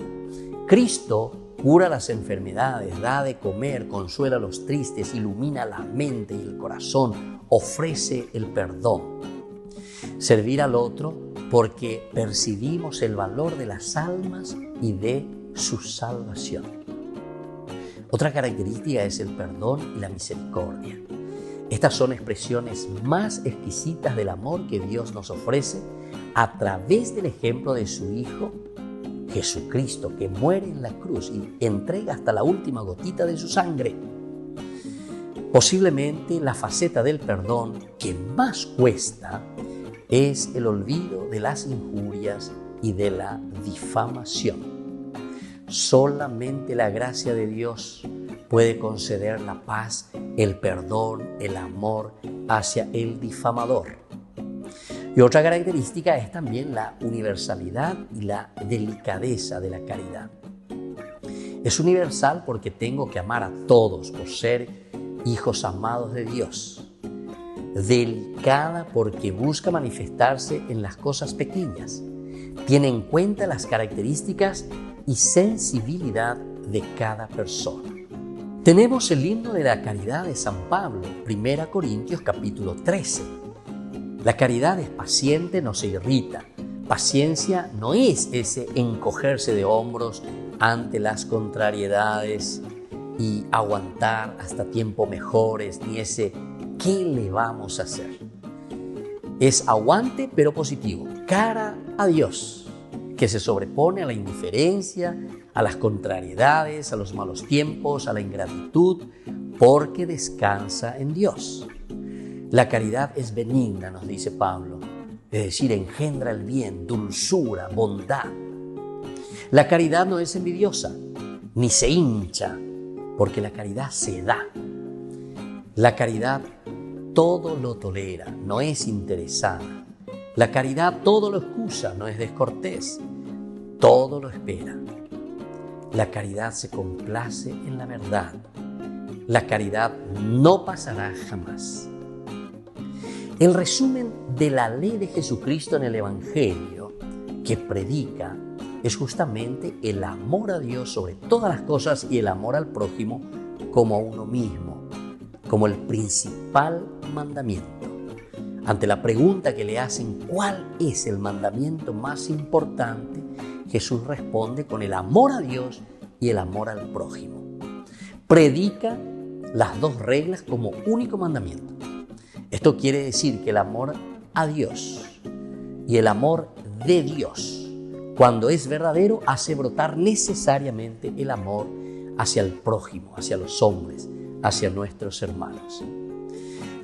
Cristo cura las enfermedades, da de comer, consuela a los tristes, ilumina la mente y el corazón, ofrece el perdón. Servir al otro porque percibimos el valor de las almas y de su salvación. Otra característica es el perdón y la misericordia. Estas son expresiones más exquisitas del amor que Dios nos ofrece a través del ejemplo de su Hijo Jesucristo, que muere en la cruz y entrega hasta la última gotita de su sangre. Posiblemente la faceta del perdón que más cuesta es el olvido de las injurias y de la difamación. Solamente la gracia de Dios puede conceder la paz, el perdón, el amor hacia el difamador. Y otra característica es también la universalidad y la delicadeza de la caridad. Es universal porque tengo que amar a todos por ser hijos amados de Dios. Delicada porque busca manifestarse en las cosas pequeñas. Tiene en cuenta las características y sensibilidad de cada persona. Tenemos el himno de la caridad de San Pablo, 1 Corintios capítulo 13. La caridad es paciente, no se irrita. Paciencia no es ese encogerse de hombros ante las contrariedades y aguantar hasta tiempos mejores, ni ese ¿qué le vamos a hacer? Es aguante pero positivo, cara a Dios, que se sobrepone a la indiferencia, a las contrariedades, a los malos tiempos, a la ingratitud, porque descansa en Dios. La caridad es benigna, nos dice Pablo, es decir, engendra el bien, dulzura, bondad. La caridad no es envidiosa, ni se hincha, porque la caridad se da. La caridad todo lo tolera, no es interesada. La caridad todo lo excusa, no es descortés, todo lo espera. La caridad se complace en la verdad. La caridad no pasará jamás. El resumen de la ley de Jesucristo en el Evangelio que predica es justamente el amor a Dios sobre todas las cosas y el amor al prójimo como a uno mismo, como el principal mandamiento. Ante la pregunta que le hacen ¿cuál es el mandamiento más importante?, Jesús responde con el amor a Dios y el amor al prójimo. Predica las dos reglas como único mandamiento. Esto quiere decir que el amor a Dios y el amor de Dios, cuando es verdadero, hace brotar necesariamente el amor hacia el prójimo, hacia los hombres, hacia nuestros hermanos.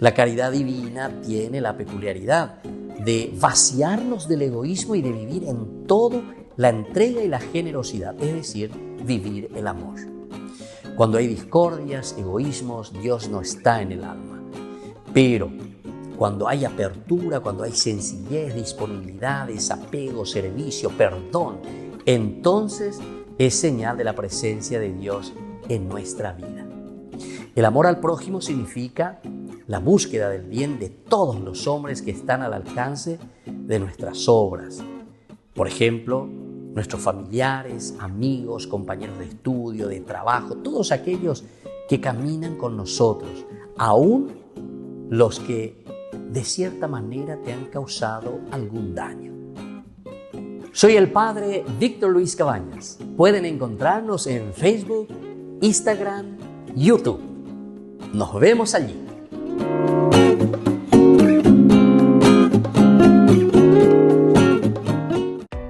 La caridad divina tiene la peculiaridad de vaciarnos del egoísmo y de vivir en todo la entrega y la generosidad, es decir, vivir el amor. Cuando hay discordias, egoísmos, Dios no está en el alma. Pero cuando hay apertura, cuando hay sencillez, disponibilidad, desapego, servicio, perdón, entonces es señal de la presencia de Dios en nuestra vida. El amor al prójimo significa la búsqueda del bien de todos los hombres que están al alcance de nuestras obras. Por ejemplo, nuestros familiares, amigos, compañeros de estudio, de trabajo, todos aquellos que caminan con nosotros, aún los que de cierta manera te han causado algún daño. Soy el padre Víctor Luis Cabañas. Pueden encontrarnos en Facebook, Instagram, YouTube. Nos vemos allí.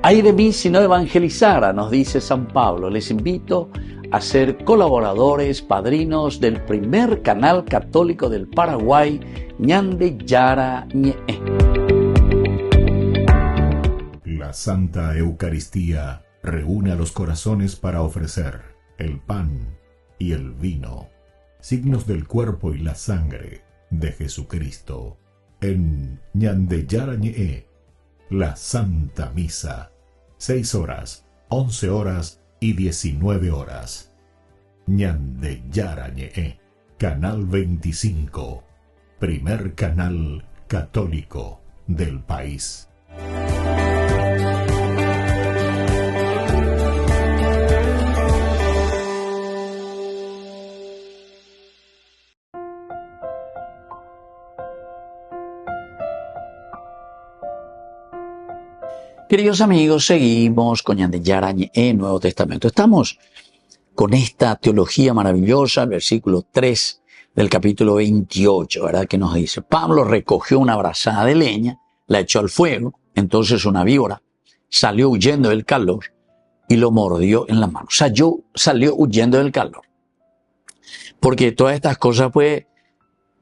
Ay de mí si no evangelizara, nos dice San Pablo. Les invito a ser colaboradores, padrinos del primer canal católico del Paraguay, Ñande Yara Ñe. La Santa Eucaristía reúne a los corazones para ofrecer el pan y el vino, signos del cuerpo y la sangre de Jesucristo. En Ñande Yara Ñe, la Santa Misa, 6 horas, 11 horas y 19 horas. Ñande Yara Ñe, Canal 25, primer canal católico del país. Queridos amigos, seguimos con Ñande Yara Ñe, Nuevo Testamento. Estamos con esta teología maravillosa, el versículo 3 del capítulo 28, ¿verdad? Que nos dice, Pablo recogió una brazada de leña, la echó al fuego, entonces una víbora salió huyendo del calor y lo mordió en la mano. Salió huyendo del calor. Porque todas estas cosas pues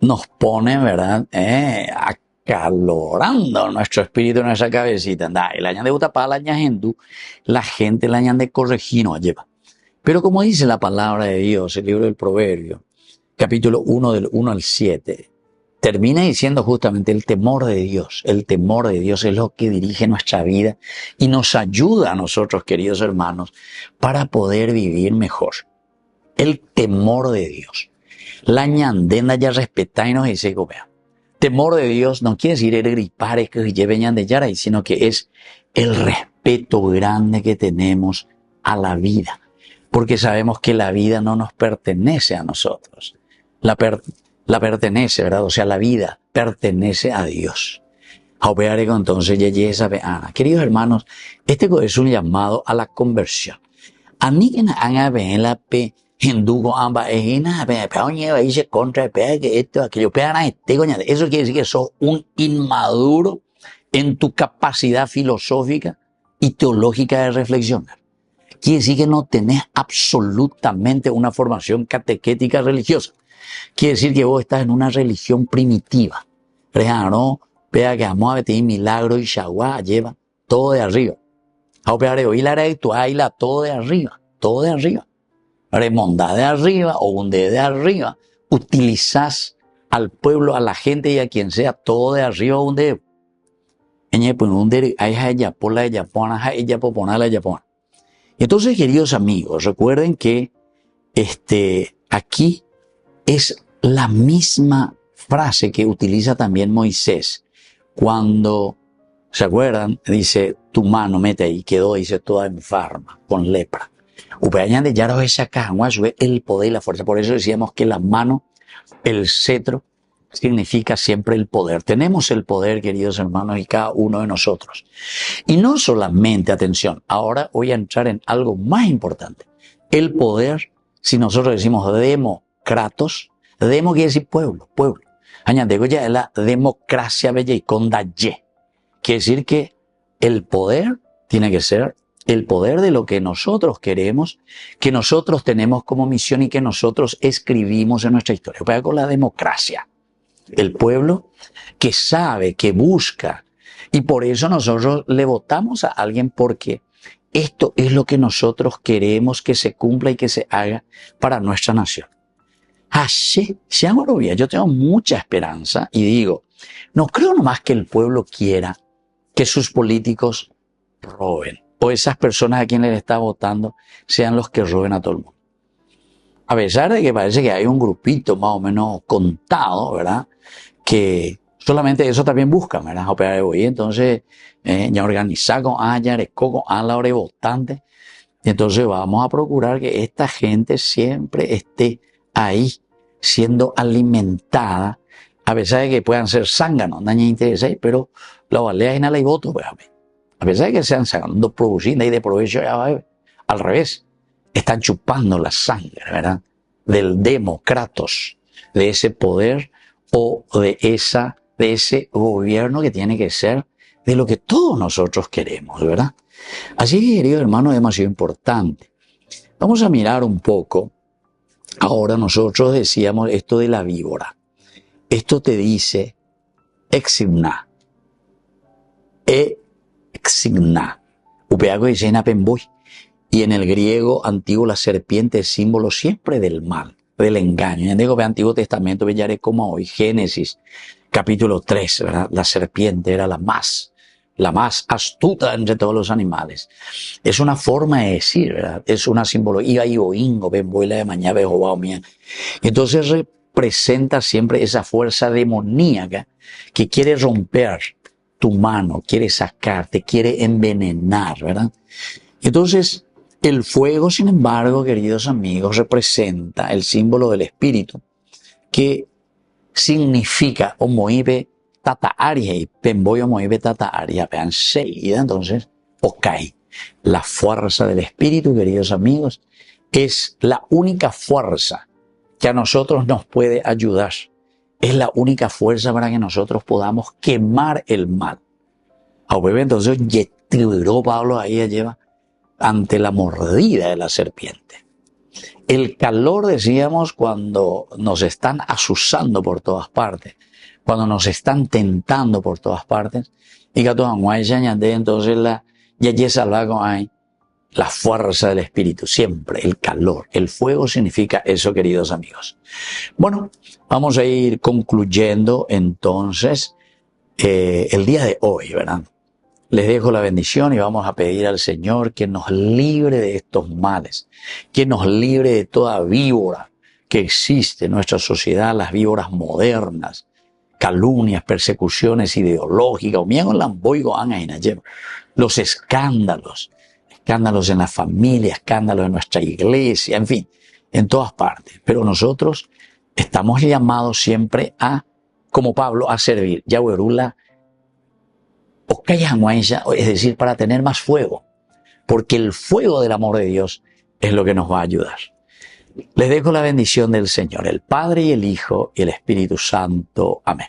nos ponen, ¿verdad? Acalorando nuestro espíritu, nuestra cabecita. El año de Utapá, el año Hendú, la gente el año de corregir nos lleva. Pero como dice la palabra de Dios, el libro del Proverbio, capítulo 1 del 1 al 7, termina diciendo justamente el temor de Dios. El temor de Dios es lo que dirige nuestra vida y nos ayuda a nosotros, queridos hermanos, para poder vivir mejor. El temor de Dios. La ñandenda ya respeta y nos dice, vea. Temor de Dios no quiere decir gripar, es que lleve Ñande Yara, sino que es el respeto grande que tenemos a la vida. Porque sabemos que la vida no nos pertenece a nosotros. La pertenece, ¿verdad? O sea, la vida pertenece a Dios. Entonces, queridos hermanos, este es un llamado a la conversión. hindú amba ejina, peoñe, dice contra, que esto, aquello, eso quiere decir que sos un inmaduro en tu capacidad filosófica y teológica de reflexionar. Quiere decir que no tenés absolutamente una formación catequética religiosa. Quiere decir que vos estás en una religión primitiva. ¿No? Vea que vamos a ver milagro y shagua lleva todo de arriba. A operar hoy la actual, todo de arriba, todo de arriba. Remonda de arriba o un de arriba. Utilizás al pueblo, a la gente y a quien sea, todo de arriba o un de. Entonces, queridos amigos, recuerden que aquí es la misma frase que utiliza también Moisés cuando, ¿se acuerdan? Dice, tu mano mete ahí, quedó, dice, toda enferma, con lepra. El poder y la fuerza. Por eso decíamos que la mano, el cetro, significa siempre el poder. Tenemos el poder, queridos hermanos, y cada uno de nosotros. Y no solamente, atención, ahora voy a entrar en algo más importante. El poder, si nosotros decimos democratos, demo quiere decir pueblo, pueblo. Añadigo ya es la democracia bella y con daye. Quiere decir que el poder tiene que ser el poder de lo que nosotros queremos, que nosotros tenemos como misión y que nosotros escribimos en nuestra historia. Voy a con la democracia. El pueblo que sabe, que busca. Y por eso nosotros le votamos a alguien porque esto es lo que nosotros queremos que se cumpla y que se haga para nuestra nación. Así, yo tengo mucha esperanza y digo, no creo nomás que el pueblo quiera que sus políticos roben o esas personas a quienes le está votando sean los que roben a todo el mundo. A pesar de que parece que hay un grupito más o menos contado, ¿verdad? Que solamente eso también buscan, ¿verdad? Operar hoy, entonces, ya organizar con coco a la hora de votante. Y entonces vamos a procurar que esta gente siempre esté ahí, siendo alimentada, a pesar de que puedan ser zánganos, daña interés, pero la valea es nada y voto, pues, a pesar de que sean zánganos, produciendo y de provecho, al revés, están chupando la sangre, ¿verdad? Del demócratos, de ese poder o de ese gobierno que tiene que ser de lo que todos nosotros queremos, ¿verdad? Así que, querido hermano, es demasiado importante. Vamos a mirar un poco. Ahora nosotros decíamos esto de la víbora. Esto te dice exigna. Exigna. Upeago y sena pemboy. Y en el griego antiguo la serpiente es símbolo siempre del mal, del engaño. En el Antiguo Testamento veíaré como hoy, Génesis capítulo 3, ¿verdad? La serpiente era la más astuta entre todos los animales. Es una forma de decir, ¿verdad? Es una simbología. de mañana, entonces representa siempre esa fuerza demoníaca que quiere romper tu mano, quiere sacarte, quiere envenenar, ¿verdad? Entonces, el fuego, sin embargo, queridos amigos, representa el símbolo del espíritu, que significa omoibe tata aria y pemboy omoibe tata aria, vean seguida, entonces, okay. La fuerza del espíritu, queridos amigos, es la única fuerza que a nosotros nos puede ayudar. Es la única fuerza para que nosotros podamos quemar el mal. Entonces, Pablo ahí lleva ante la mordida de la serpiente. El calor, decíamos, cuando nos están asusando por todas partes, cuando nos están tentando por todas partes, y que entonces la fuerza del espíritu, siempre el calor, el fuego significa eso, queridos amigos. Bueno, vamos a ir concluyendo entonces el día de hoy, ¿verdad? Les dejo la bendición y vamos a pedir al Señor que nos libre de estos males, que nos libre de toda víbora que existe en nuestra sociedad, las víboras modernas, calumnias, persecuciones ideológicas, los escándalos en la familia, escándalos en nuestra iglesia, en fin, en todas partes. Pero nosotros estamos llamados siempre a, como Pablo, a servir. Yahuerula, es decir, para tener más fuego, porque el fuego del amor de Dios es lo que nos va a ayudar. Les dejo la bendición del Señor, el Padre y el Hijo y el Espíritu Santo. Amén.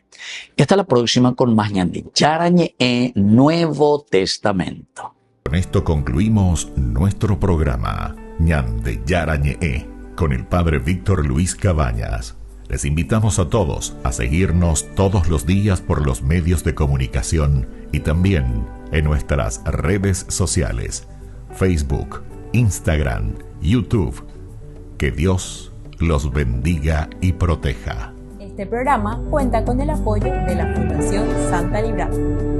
Y hasta la próxima con más Ñandi Yarañe Nuevo Testamento. Con esto concluimos nuestro programa Ñande Yarañe con el Padre Víctor Luis Cabañas. Les invitamos a todos a seguirnos todos los días por los medios de comunicación y también en nuestras redes sociales, Facebook, Instagram, YouTube. Que Dios los bendiga y proteja. Este programa cuenta con el apoyo de la Fundación Santa Librada.